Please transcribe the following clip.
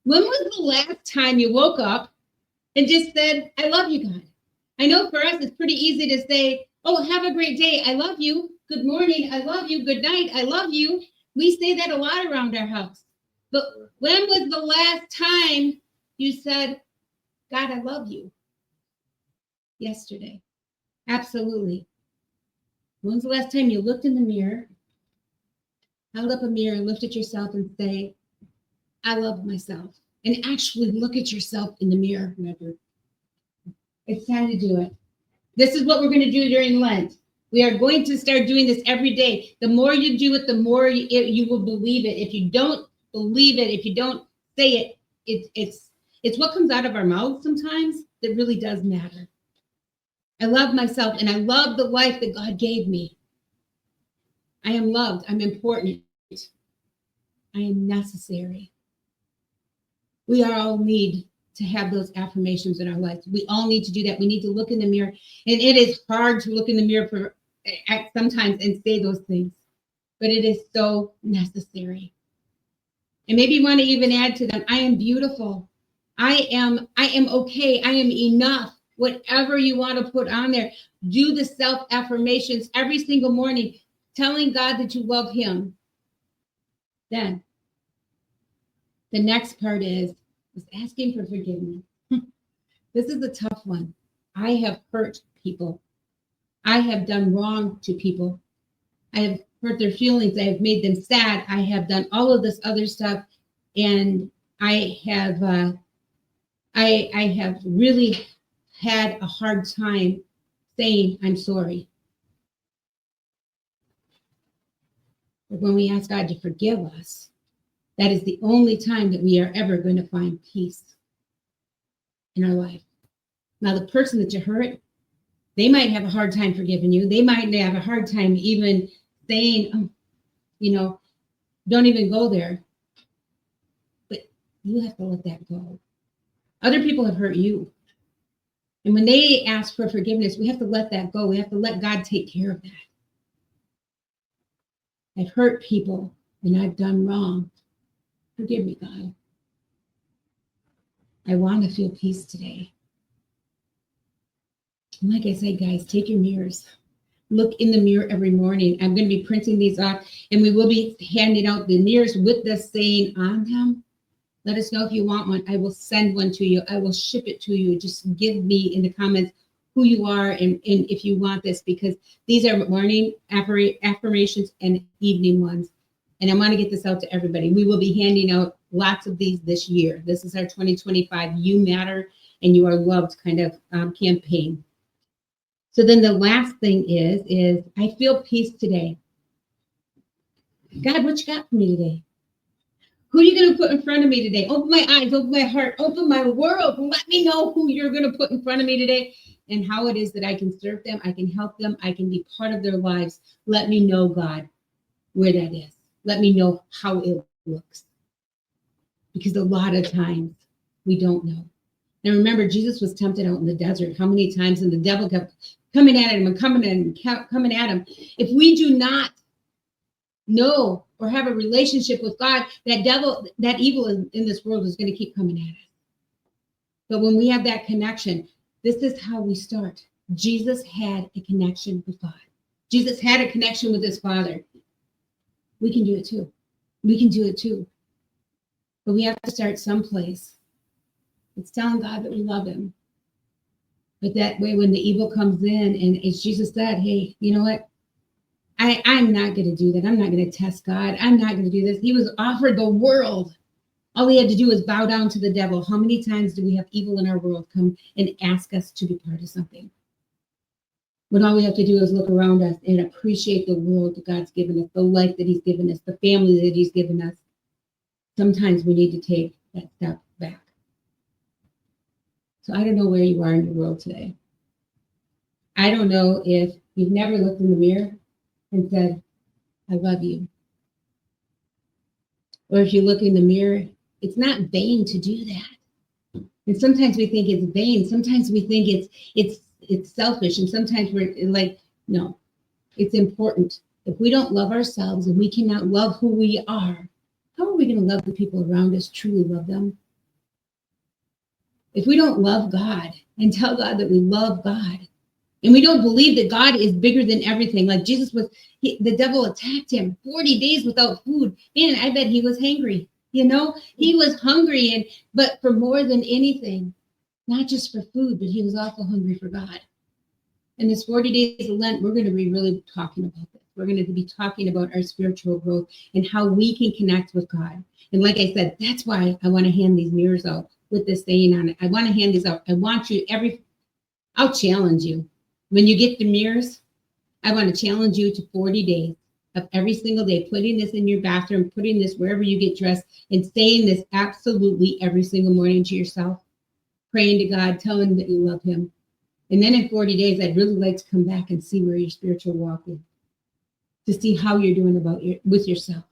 When was the last time you woke up and just said, I love you, God? I know for us, it's pretty easy to say, oh, have a great day. I love you. Good morning. I love you. Good night. I love you. We say that a lot around our house. But when was the last time you said, God, I love you? Yesterday. Absolutely. When's the last time you looked in the mirror, held up a mirror and looked at yourself and say, I love myself? And actually look at yourself in the mirror. It's time to do it. This is what we're going to do during Lent. We are going to start doing this every day. The more you do it, the more you will believe it. If you don't believe it, if you don't say it, it's what comes out of our mouths sometimes that really does matter. I love myself and I love the life that God gave me. I am loved. I'm important. I am necessary. We all need to have those affirmations in our lives. We all need to do that. We need to look in the mirror. And it is hard to look in the mirror sometimes and say those things, but it is so necessary. And maybe you want to even add to them, I am beautiful. I am okay. I am enough. Whatever you want to put on there, do the self-affirmations every single morning, telling God that you love him. Then the next part is asking for forgiveness. This is a tough one. I have hurt people. I have done wrong to people. I have hurt their feelings. I have made them sad. I have done all of this other stuff. And I have really had a hard time saying I'm sorry. But when we ask God to forgive us, that is the only time that we are ever going to find peace in our life. Now, the person that you hurt, they might have a hard time forgiving you. They might have a hard time even saying, don't even go there. But you have to let that go. Other people have hurt you. And when they ask for forgiveness, we have to let that go. We have to let God take care of that. I've hurt people and I've done wrong. Forgive me, God. I want to feel peace today. And like I say, guys, take your mirrors. Look in the mirror every morning. I'm going to be printing these off, and we will be handing out the mirrors with this saying on them. Let us know if you want one. I will send one to you. I will ship it to you. Just give me in the comments who you are and if you want this, because these are morning affirmations and evening ones. And I want to get this out to everybody. We will be handing out lots of these this year. This is our 2025 You Matter and You Are Loved kind of campaign. So then the last thing is I feel peace today. God, what you got for me today? Who are you going to put in front of me today? Open my eyes, open my heart, open my world. Let me know who you're going to put in front of me today and how it is that I can serve them. I can help them. I can be part of their lives. Let me know, God, where that is. Let me know how it looks. Because a lot of times we don't know. And remember, Jesus was tempted out in the desert. How many times? And the devil kept coming at him and coming at him. If we do not know or have a relationship with God, that evil in this world is going to keep coming at us. But when we have that connection, this is how we start. Jesus had a connection with God. Jesus had a connection with his Father. We can do it too. We can do it too. But we have to start someplace. It's telling God that we love him. But that way, when the evil comes in, and as Jesus said, hey, you know what? I'm not going to do that. I'm not going to test God. I'm not going to do this. He was offered the world. All he had to do was bow down to the devil. How many times do we have evil in our world come and ask us to be part of something? When all we have to do is look around us and appreciate the world that God's given us, the life that he's given us, the family that he's given us. Sometimes we need to take that step back. So I don't know where you are in your world today. I don't know if you've never looked in the mirror and said, I love you. Or if you look in the mirror, it's not vain to do that. And sometimes we think it's vain. Sometimes we think it's selfish. And sometimes we're like, no, it's important. If we don't love ourselves and we cannot love who we are, how are we going to love the people around us, truly love them? if we don't love God and tell God that we love God, and we don't believe that God is bigger than everything, like Jesus was, the devil attacked him 40 days without food. Man, I bet he was hungry. He was hungry, but for more than anything, not just for food, but he was also hungry for God. And this 40 days of Lent, we're going to be really talking about this. We're going to be talking about our spiritual growth and how we can connect with God. And like I said, that's why I want to hand these mirrors out with this saying on it. I want to hand these out. I want you I'll challenge you. When you get the mirrors, I want to challenge you to 40 days of every single day, putting this in your bathroom, putting this wherever you get dressed, and saying this absolutely every single morning to yourself, praying to God, telling him that you love him. And then in 40 days, I'd really like to come back and see where your spiritual walk is, to see how you're doing with yourself.